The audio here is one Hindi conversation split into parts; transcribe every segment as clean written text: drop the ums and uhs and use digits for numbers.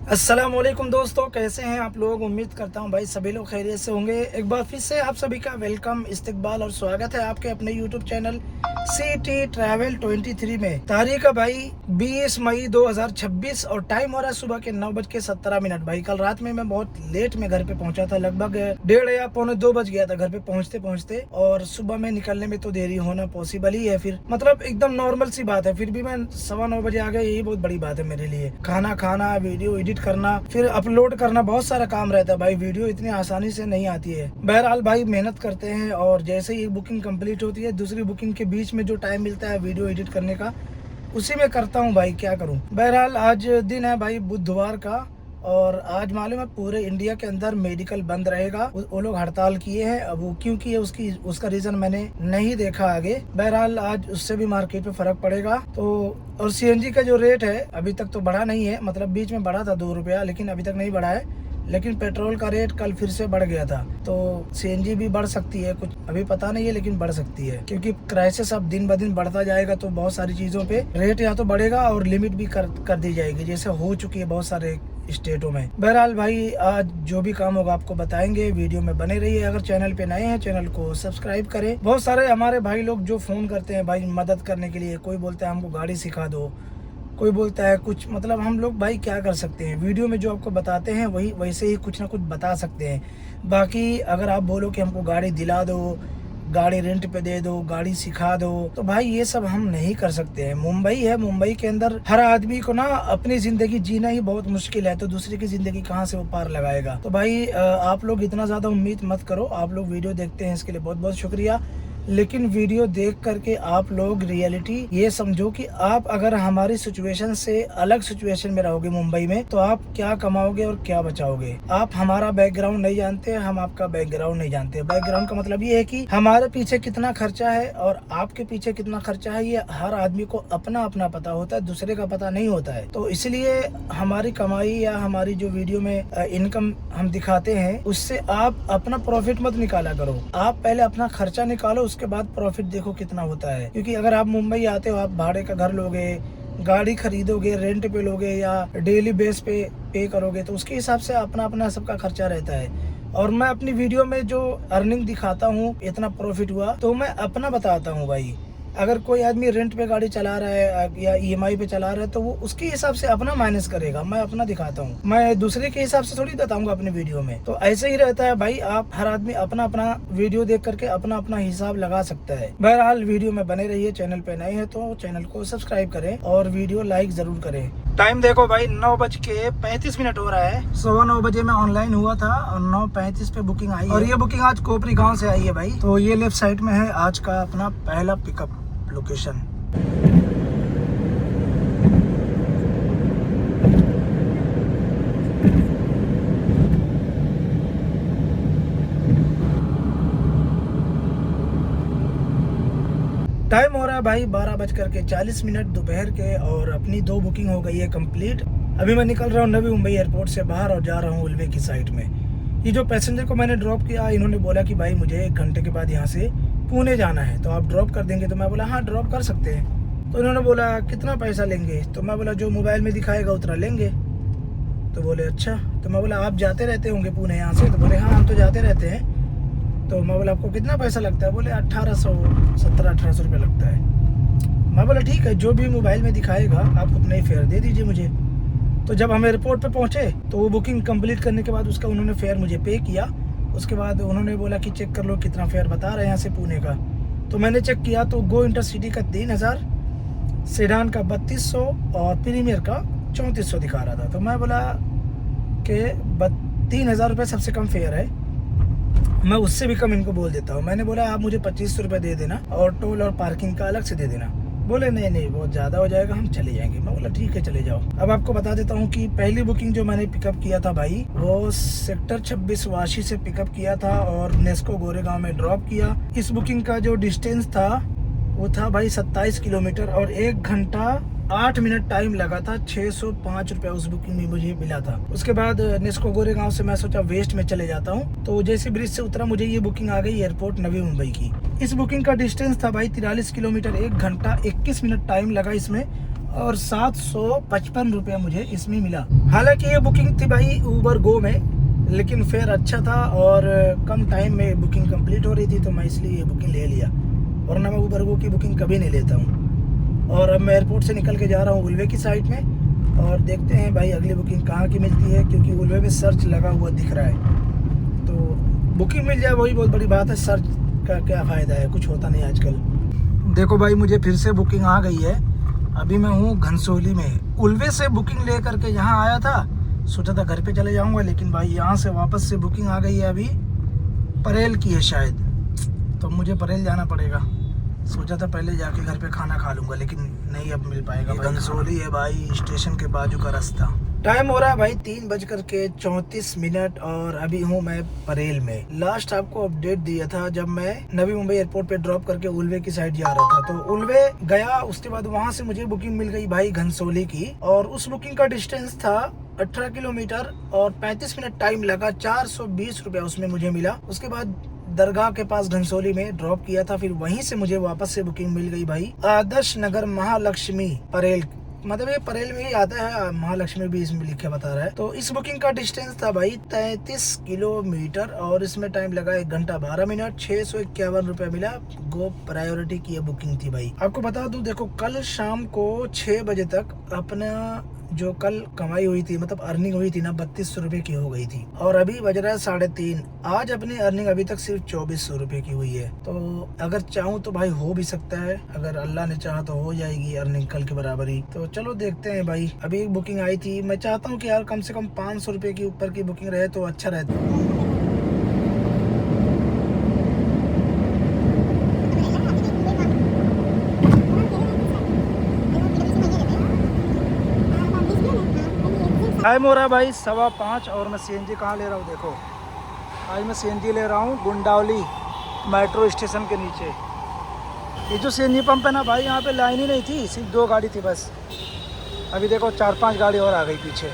अस्सलाम वालेकुम दोस्तों, कैसे हैं आप लोग। उम्मीद करता हूं भाई सभी लोग खैरियत से होंगे। एक बार फिर से आप सभी का वेलकम, इस्तकबाल और स्वागत है आपके अपने यूट्यूब चैनल सिटी ट्रैवल 23 में। तारीख है भाई 20 मई 2026 और टाइम हो रहा है सुबह के 9:17। भाई कल रात में मैं बहुत लेट में घर पे पहुंचा था, लगभग 1:30 या पौने 2 बज गया था घर पे पहुंचते पहुंचते। और सुबह में निकलने में तो देरी होना पॉसिबल ही है, फिर मतलब एकदम नॉर्मल सी बात है। फिर भी मैं 9:15 बजे आ गया, यही बहुत बड़ी बात है मेरे लिए। खाना खाना, वीडियो एडिट करना, फिर अपलोड करना, बहुत सारा काम रहता है भाई। वीडियो इतनी आसानी से नहीं आती है। बहरहाल भाई मेहनत करते हैं और जैसे ही बुकिंग कंप्लीट होती है, दूसरी बुकिंग के बीच में जो टाइम मिलता है वीडियो एडिट करने का, उसी में करता हूँ भाई, क्या करूँ। बहरहाल आज दिन है भाई बुधवार का, और आज मालूम है पूरे इंडिया के अंदर मेडिकल बंद रहेगा। वो लोग हड़ताल किए हैं। अब वो क्यों किए उसका रीजन मैंने नहीं देखा आगे। बहरहाल आज उससे भी मार्केट पे फर्क पड़ेगा। तो और सीएनजी का जो रेट है अभी तक तो बढ़ा नहीं है, मतलब बीच में बढ़ा था 2 रुपया, लेकिन अभी तक नहीं बढ़ा है। लेकिन पेट्रोल का रेट कल फिर से बढ़ गया था, तो सीएनजी भी बढ़ सकती है, कुछ अभी पता नहीं है लेकिन बढ़ सकती है, क्योंकि क्राइसिस अब दिन ब दिन बढ़ता जाएगा। तो बहुत सारी चीजों पे रेट या तो बढ़ेगा और लिमिट भी कर दी जाएगी, जैसे हो चुकी है बहुत सारे स्टेटों में। बहरहाल भाई आज जो भी काम होगा आपको बताएंगे, वीडियो में बने रहिए। अगर चैनल पे नए हैं चैनल को सब्सक्राइब करें। बहुत सारे हमारे भाई लोग जो फोन करते हैं भाई मदद करने के लिए, कोई बोलता है हमको गाड़ी सिखा दो, कोई बोलता है कुछ, मतलब हम लोग भाई क्या कर सकते हैं। वीडियो में जो आपको बताते हैं वही वैसे ही कुछ ना कुछ बता सकते हैं। बाकी अगर आप बोलो कि हमको गाड़ी दिला दो, गाड़ी रेंट पे दे दो, गाड़ी सिखा दो, तो भाई ये सब हम नहीं कर सकते हैं। मुंबई है, मुंबई के अंदर हर आदमी को ना अपनी जिंदगी जीना ही बहुत मुश्किल है, तो दूसरे की जिंदगी कहाँ से वो पार लगाएगा। तो भाई आप लोग इतना ज्यादा उम्मीद मत करो। आप लोग वीडियो देखते हैं इसके लिए बहुत बहुत शुक्रिया, लेकिन वीडियो देख करके आप लोग रियलिटी ये समझो कि आप अगर हमारी सिचुएशन से अलग सिचुएशन में रहोगे मुंबई में, तो आप क्या कमाओगे और क्या बचाओगे। आप हमारा बैकग्राउंड नहीं जानते, हम आपका बैकग्राउंड नहीं जानते। बैकग्राउंड का मतलब ये है कि हमारे पीछे कितना खर्चा है और आपके पीछे कितना खर्चा है, ये हर आदमी को अपना अपना पता होता है, दूसरे का पता नहीं होता है। तो इसलिए हमारी कमाई या हमारी जो वीडियो में इनकम हम दिखाते हैं, उससे आप अपना प्रॉफिट मत निकाला करो। आप पहले अपना खर्चा निकालो, उसके बाद प्रॉफिट देखो कितना होता है। क्योंकि अगर आप मुंबई आते हो, आप भाड़े का घर लोगे, गाड़ी खरीदोगे, रेंट पे लोगे या डेली बेस पे करोगे, तो उसके हिसाब से अपना अपना सबका खर्चा रहता है। और मैं अपनी वीडियो में जो अर्निंग दिखाता हूँ, इतना प्रॉफिट हुआ, तो मैं अपना बताता हूँ भाई। अगर कोई आदमी रेंट पे गाड़ी चला रहा है या ईएमआई पे चला रहा है, तो वो उसके हिसाब से अपना माइनस करेगा। मैं अपना दिखाता हूँ, मैं दूसरे के हिसाब से थोड़ी बताऊंगा अपने वीडियो में। तो ऐसे ही रहता है भाई, आप हर आदमी अपना अपना वीडियो देख करके अपना अपना हिसाब लगा सकता है। बहरहाल वीडियो में बने रहिए। चैनल पे नए हैं तो चैनल को सब्सक्राइब करें और वीडियो लाइक जरूर करें। टाइम देखो भाई 9:35 हो रहा है। 9:15 बजे मैं ऑनलाइन हुआ था और 9:35 पे बुकिंग आई है। और ये बुकिंग आज कोपरी गांव से आई है भाई। तो ये लेफ्ट साइड में है आज का अपना पहला पिकअप लोकेशन। टाइम हो रहा है भाई 12:40 दोपहर के, और अपनी 2 बुकिंग हो गई है कंप्लीट। अभी मैं निकल रहा हूँ नवी मुंबई एयरपोर्ट से बाहर और जा रहा हूँ उल्वे की साइड में। ये जो पैसेंजर को मैंने ड्रॉप किया, इन्होंने बोला कि भाई मुझे 1 घंटे के बाद यहाँ से पुणे जाना है, तो आप ड्रॉप कर देंगे। तो मैं बोला हाँ ड्रॉप कर सकते हैं। तो इन्होंने बोला कितना पैसा लेंगे, तो मैं बोला जो मोबाइल में दिखाएगा उतना लेंगे। तो बोले अच्छा। तो मैं बोला आप जाते रहते होंगे पुणे यहाँ से, तो बोले हाँ हम तो जाते रहते हैं। तो मैं बोला आपको कितना पैसा लगता है, बोले 1700-1800 रुपये लगता है। मैं बोला ठीक है, जो भी मोबाइल में दिखाएगा आप उतना ही फेयर दे दीजिए मुझे। तो जब हम एयरपोर्ट पे पहुंचे तो वो बुकिंग कंप्लीट करने के बाद उसका उन्होंने फेयर मुझे पे किया। उसके बाद उन्होंने बोला कि चेक कर लो कितना फेयर बता रहे हैं यहाँ से पुणे का। तो मैंने चेक किया तो गो इंटरसिटी का 3000, सेडान का 3200 और प्रीमियर का 3400 दिखा रहा था। तो मैं बोला कि 3000 रुपये सबसे कम फेयर है, मैं उससे भी कम इनको बोल देता हूँ। मैंने बोला आप मुझे 2500 रुपये दे देना और टोल और पार्किंग का अलग से दे देना। बोले नहीं नहीं बहुत ज़्यादा हो जाएगा, हम चले जाएंगे। मैं बोला ठीक है चले जाओ। अब आपको बता देता हूँ कि पहली बुकिंग जो मैंने पिकअप किया था भाई, वो सेक्टर 26 वाशी से पिकअप किया था और नेस्को गोरेगांव में ड्रॉप किया। इस बुकिंग का जो डिस्टेंस था वो था भाई 27 किलोमीटर और 1 घंटा 8 मिनट टाइम लगा था। 605 रुपया उस बुकिंग में मुझे मिला था। उसके बाद नेस्को गोरेगांव से मैं सोचा वेस्ट में चले जाता हूँ, तो जैसे ब्रिज से उतरा मुझे ये बुकिंग आ गई एयरपोर्ट नवी मुंबई की। इस बुकिंग का डिस्टेंस था भाई 43 किलोमीटर, 1 घंटा 21 मिनट टाइम लगा इसमें। और 755 रुपया मुझे इसमें मिला। हालांकि ये बुकिंग थी भाई ऊबर गो में, लेकिन फेयर अच्छा था और कम टाइम में बुकिंग कंप्लीट हो रही थी, तो मैं इसलिए ये बुकिंग ले लिया, वरना मैं ऊबर गो की बुकिंग कभी नहीं लेता हूँ। और अब मैं एयरपोर्ट से निकल के जा रहा हूँ उल्वे की साइड में, और देखते हैं भाई अगली बुकिंग कहाँ की मिलती है, क्योंकि उल्वे में सर्च लगा हुआ दिख रहा है। तो बुकिंग मिल जाए वही बहुत बड़ी बात है, सर्च का क्या फ़ायदा है, कुछ होता नहीं आजकल। देखो भाई मुझे फिर से बुकिंग आ गई है। अभी मैं हूँ घनसोली में। उल्वे से बुकिंग ले करके यहाँ आया था, सोचा था घर पे चले जाऊँगा, लेकिन भाई यहाँ से वापस से बुकिंग आ गई है। अभी परेल की है शायद, तो मुझे परेल जाना पड़ेगा। सोचा था पहले जाके घर पे खाना खा लूँगा, लेकिन नहीं अब मिल पाएगा। घनसोली है भाई, स्टेशन के बाजू का रास्ता। टाइम हो रहा है भाई 3:34 और अभी हूँ मैं परेल में। लास्ट आपको अपडेट दिया था जब मैं नवी मुंबई एयरपोर्ट पे ड्रॉप करके उल्वे की साइड जा रहा था, तो उल्वे गया, उसके बाद वहाँ से मुझे बुकिंग मिल गई भाई घनसोली की, और उस बुकिंग का डिस्टेंस था 18 किलोमीटर और 35 मिनट टाइम लगा। 420 रुपया उसमें मुझे मिला। उसके बाद दरगाह के पास घनसोली में ड्रॉप किया था, फिर वहीं से मुझे वापस से बुकिंग मिल गई भाई आदर्श नगर महालक्ष्मी परेल, मतलब ये परेल में ही आता है, महालक्ष्मी भी इसमें लिखे बता रहा है। तो इस बुकिंग का डिस्टेंस था भाई 33 किलोमीटर और इसमें टाइम लगा 1 घंटा 12 मिनट। 651 रुपया मिला। गो प्रायोरिटी की ये बुकिंग थी भाई। आपको बता दूं, देखो कल शाम को 6 बजे तक अपना जो कल कमाई हुई थी, मतलब अर्निंग हुई थी ना, 3200 रुपये की हो गई थी, और अभी बज रहा है 3:30। आज अपनी अर्निंग अभी तक सिर्फ 2400 रुपये की हुई है। तो अगर चाहूँ तो भाई हो भी सकता है, अगर अल्लाह ने चाहा तो हो जाएगी अर्निंग कल के बराबर ही। तो चलो देखते हैं भाई। अभी एक बुकिंग आई थी, मैं चाहता हूँ कि यार कम से कम 500 रुपये की ऊपर की बुकिंग रहे तो अच्छा रहता। टाइम हो रहा है भाई 5:15 और मैं सीएनजी कहाँ ले रहा हूँ देखो। आज मैं सीएनजी ले रहा हूँ गुंडावली मेट्रो स्टेशन के नीचे। ये जो सीएनजी पंप है ना भाई, यहाँ पे लाइन ही नहीं थी, सिर्फ 2 गाड़ी थी बस। अभी देखो 4-5 गाड़ी और आ गई पीछे।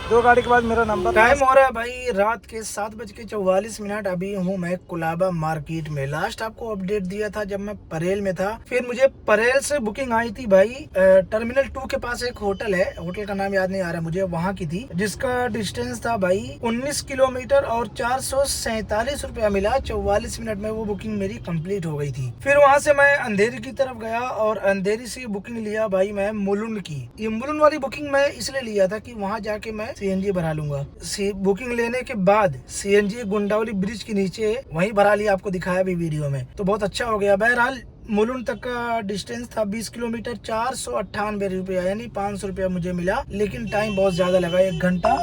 2 गाड़ी के बाद मेरा नंबर। टाइम हो रहा है भाई रात के 7:44। अभी हूँ मैं कुलाबा मार्केट में। लास्ट आपको अपडेट दिया था जब मैं परेल में था। फिर मुझे परेल से बुकिंग आई थी भाई टर्मिनल 2 के पास एक होटल है, होटल का नाम याद नहीं आ रहा मुझे, वहाँ की थी, जिसका डिस्टेंस था भाई 19 किलोमीटर और 447 रुपया मिला। 44 मिनट में वो बुकिंग मेरी कंप्लीट हो गई थी। फिर वहाँ से मैं अंधेरी की तरफ गया और अंधेरी से बुकिंग लिया भाई मैं मुलुंड की। ये मुलुंड वाली बुकिंग मैं इसलिए लिया था कि वहाँ जाके मैं सीएनजी भरा लूंगा। बुकिंग लेने के बाद सीएनजी गुंडावली ब्रिज के नीचे वहीं भरा लिया, आपको दिखाया भी वीडियो में, तो बहुत अच्छा हो गया। बहरहाल मुलुंड तक का डिस्टेंस था 20 किलोमीटर, 498 रुपया यानी 500 रुपया मुझे मिला, लेकिन टाइम बहुत ज्यादा लगा, 1 घंटा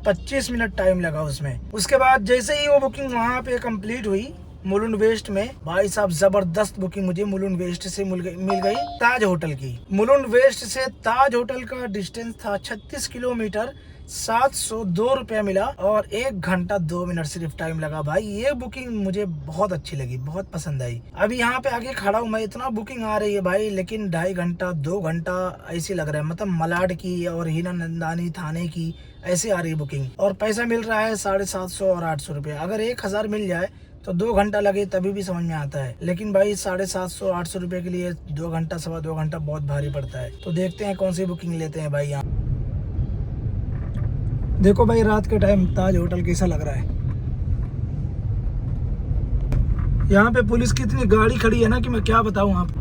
25 मिनट टाइम लगा उसमें। उसके बाद जैसे ही वो बुकिंग वहाँ पे कंप्लीट हुई मुलुंड वेस्ट में, भाई साहब जबरदस्त बुकिंग मुझे मुलुंड वेस्ट से मिल गई ताज होटल की। मुलुंड वेस्ट से ताज होटल का डिस्टेंस था 36 किलोमीटर, 702 रुपया मिला और 1 घंटा 2 मिनट सिर्फ टाइम लगा। भाई ये बुकिंग मुझे बहुत अच्छी लगी, बहुत पसंद आई। अभी यहाँ पे आगे खड़ा हूँ मैं, इतना बुकिंग आ रही है भाई, लेकिन 2.5 घंटा 2 घंटा ऐसे लग रहा है, मतलब मलाड की और हीना नंदानी थाने की ऐसे आ रही है बुकिंग, और पैसा मिल रहा है 750 और 800 रुपया। अगर 1000 मिल जाए तो 2 घंटा लगे तभी भी समझ में आता है, लेकिन भाई 750-800 रुपये के लिए 2 घंटा 2.25 घंटा बहुत भारी पड़ता है। तो देखते हैं कौन सी बुकिंग लेते हैं भाई। यहाँ देखो भाई रात के टाइम ताज होटल कैसा लग रहा है। यहाँ पे पुलिस की इतनी गाड़ी खड़ी है ना कि मैं क्या बताऊँ आपको।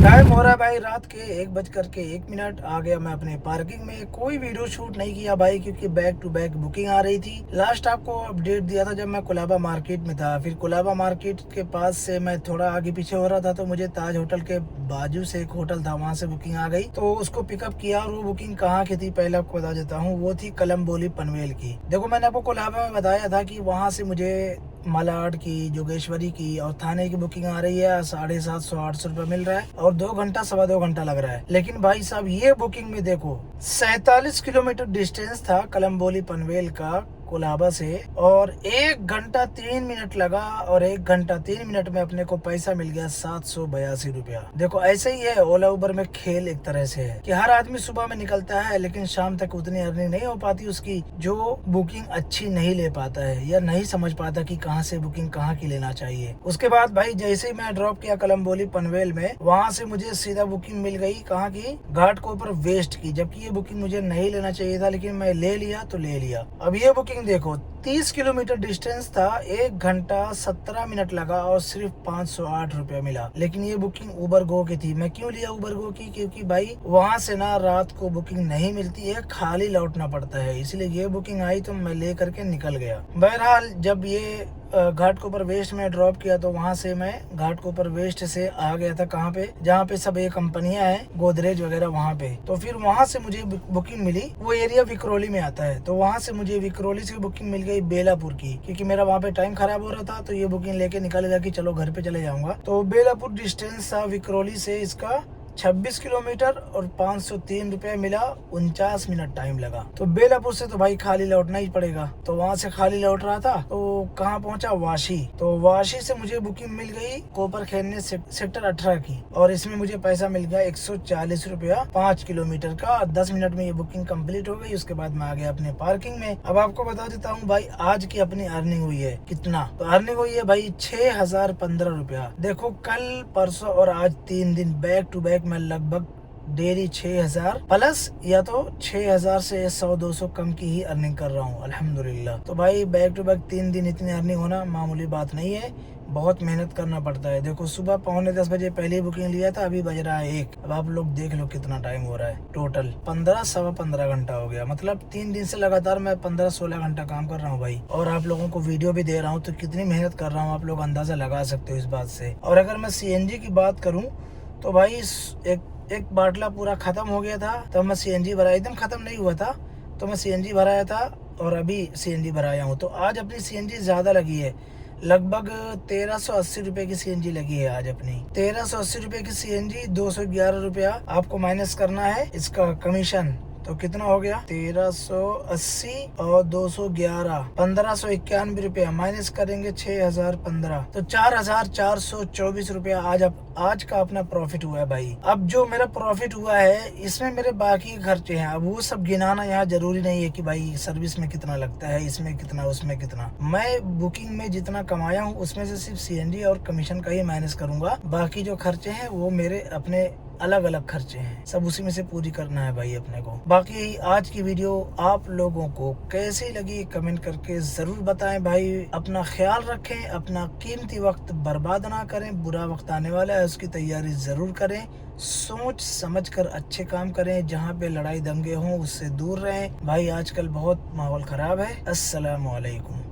टाइम हो रहा है भाई रात के 1:01। आ गया मैं अपने पार्किंग में। कोई वीडियो शूट नहीं किया भाई, क्योंकि बैक टू बैक बुकिंग आ रही थी। लास्ट आपको अपडेट दिया था जब मैं कुलाबा मार्केट में था। फिर कुलाबा मार्केट के पास से मैं थोड़ा आगे पीछे हो रहा था, तो मुझे ताज होटल के बाजू से एक होटल था, वहाँ से बुकिंग आ गई, तो उसको पिकअप किया। और वो बुकिंग कहाँ की थी पहले आपको बता देता हूँ, वो थी कलम्बोली पनवेल की। देखो मैंने आपको कुलाबा में बताया था कि वहाँ से मुझे मलाड की, जोगेश्वरी की और थाने की बुकिंग आ रही है, 750-800 रुपये मिल रहा है और 2 घंटा 2.25 घंटा लग रहा है। लेकिन भाई साहब ये बुकिंग में देखो 47 किलोमीटर डिस्टेंस था कलम्बोली पनवेल का कोलाबा से, और 1 घंटा 3 मिनट लगा और 1 घंटा 3 मिनट में अपने को पैसा मिल गया 782 रुपया। देखो ऐसे ही है ओला उबर में खेल, एक तरह से है कि हर आदमी सुबह में निकलता है लेकिन शाम तक उतनी अर्निंग नहीं हो पाती उसकी, जो बुकिंग अच्छी नहीं ले पाता है या नहीं समझ पाता कि कहाँ से बुकिंग कहाँ की लेना चाहिए। उसके बाद भाई जैसे ही मैं ड्रॉप किया कलम्बोली पनवेल में, वहाँ से मुझे सीधा बुकिंग मिल गई कहाँ की, घाटकोपर वेस्ट की, जबकि ये बुकिंग मुझे नहीं लेना चाहिए था लेकिन मैं ले लिया तो ले लिया। अब ये बुकिंग देखो 30 किलोमीटर डिस्टेंस था, 1 घंटा 17 मिनट लगा और सिर्फ 508 रुपया मिला। लेकिन ये बुकिंग उबर गो की थी। मैं क्यों लिया उबर गो की, क्योंकि भाई वहाँ से ना रात को बुकिंग नहीं मिलती है, खाली लौटना पड़ता है, इसलिए ये बुकिंग आई तो मैं ले करके निकल गया। बहरहाल जब ये घाटकोपर वेस्ट में ड्रॉप किया तो वहाँ से मैं घाटकोपर वेस्ट से आ गया था कहाँ पे, जहाँ पे सब ये कंपनियां हैं गोदरेज वगैरह वहाँ पे। तो फिर वहाँ से मुझे बुकिंग मिली, वो एरिया विक्रोली में आता है, तो वहाँ से मुझे विक्रोली से बुकिंग मिल गई बेलापुर की, क्योंकि मेरा वहाँ पे टाइम खराब हो रहा था तो ये बुकिंग लेके निकल गया कि चलो घर पे चले जाऊंगा। तो बेलापुर डिस्टेंस था विक्रोली से इसका 26 किलोमीटर और 503 रुपया मिला, 49 मिनट टाइम लगा। तो बेलापुर से तो भाई खाली लौटना ही पड़ेगा, तो वहाँ से खाली लौट रहा था तो कहाँ पहुँचा, वाशी। तो वाशी से मुझे बुकिंग मिल गई कोपर खेलने सेक्टर 18 की, और इसमें मुझे पैसा मिल गया 140 रुपया 5 किलोमीटर का। 10 मिनट में ये बुकिंग कंप्लीट हो गई। उसके बाद मैं आ गया अपने पार्किंग में। अब आपको बता देता हूँ भाई आज की अपनी अर्निंग हुई है कितना, तो अर्निंग हुई है भाई 6015 रुपया। देखो कल परसों और आज 3 दिन बैक टू बैक मैं लगभग डेली 6000 प्लस या तो 6000 से 100-200 कम की ही अर्निंग कर रहा हूँ अल्हम्दुलिल्लाह। तो भाई बैक टू बैक 3 दिन इतनी अर्निंग होना मामूली बात नहीं है, बहुत मेहनत करना पड़ता है। देखो सुबह 9:45 बजे पहली बुकिंग लिया था, अभी बज रहा है 1। अब आप लोग देख लो कितना टाइम हो रहा है, टोटल 15-15 घंटा हो गया। मतलब 3 दिन से लगातार मैं 15-16 घंटा काम कर रहा हूँ भाई, और आप लोगों को वीडियो भी दे रहा हूँ, तो कितनी मेहनत कर रहा हूँ आप लोग अंदाजा लगा सकते हो इस बात से। और अगर मैं CNG की बात करूँ तो भाई एक बाटला पूरा खत्म हो गया था, तब मैं CNG भरा, एकदम खत्म नहीं हुआ था तो मैं CNG भराया था, और अभी CNG भराया हूँ। तो आज अपनी CNG ज्यादा लगी है, लगभग 1380 रुपए की CNG लगी है आज अपनी। 1380 रुपए की CNG, 211 रुपया आपको माइनस करना है इसका कमीशन, तो कितना हो गया 1380 और 211 1591 रुपया, माइनस करेंगे 6015, तो 4424 रुपया आज का अपना प्रॉफिट हुआ है भाई। अब जो मेरा प्रॉफिट हुआ है इसमें मेरे बाकी खर्चे हैं, अब वो सब गिनाना यहाँ जरूरी नहीं है कि भाई सर्विस में कितना लगता है, इसमें कितना उसमें कितना। मैं बुकिंग में जितना कमाया हूँ उसमें से सिर्फ CNG और कमीशन का ही माइनस करूंगा, बाकी जो खर्चे हैं वो मेरे अपने अलग अलग खर्चे हैं, सब उसी में से पूरी करना है भाई अपने को। बाकी आज की वीडियो आप लोगों को कैसी लगी कमेंट करके जरूर बताएं भाई। अपना ख्याल रखें, अपना कीमती वक्त बर्बाद ना करें, बुरा वक्त आने वाला है उसकी तैयारी जरूर करें, सोच समझ कर अच्छे काम करें, जहाँ पे लड़ाई दंगे हों उससे दूर रहें भाई, आजकल बहुत माहौल खराब है। अस्सलाम वालेकुम।